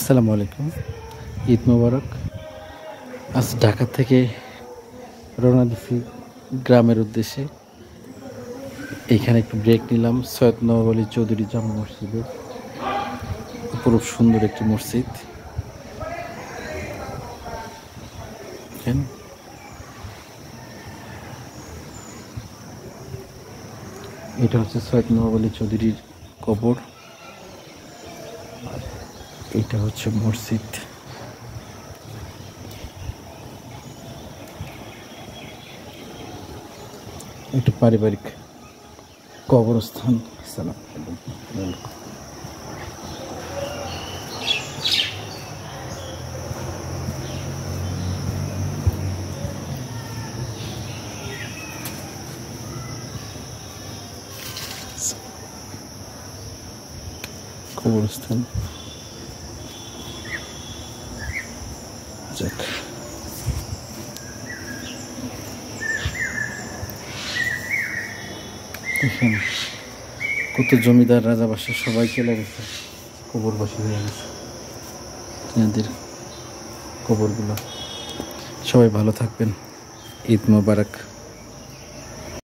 আসসালামু আলাইকুম, ঈদ মোবারক। আজ ঢাকা থেকে রওনা দিছি গ্রামের উদ্দেশ্যে। এইখানে একটু ব্রেক নিলাম সৈয়দ নওয়াব আলী চৌধুরী জামে মসজিদে। অপরূপ সুন্দর একটি মসজিদ। এটা হচ্ছে সৈয়দ নওয়াব আলী চৌধুরীর কবর। এটা হচ্ছে মসজিদ। এটা পারিবারিক কবরস্থান। কবরস্থান যাক, এখানে কত জমিদার রাজাবাসী সবাই চলে গেছে, কবরবাসী হয়ে গেছে। এনাদের কবরগুলো। সবাই ভালো থাকবেন। ঈদ মোবারক।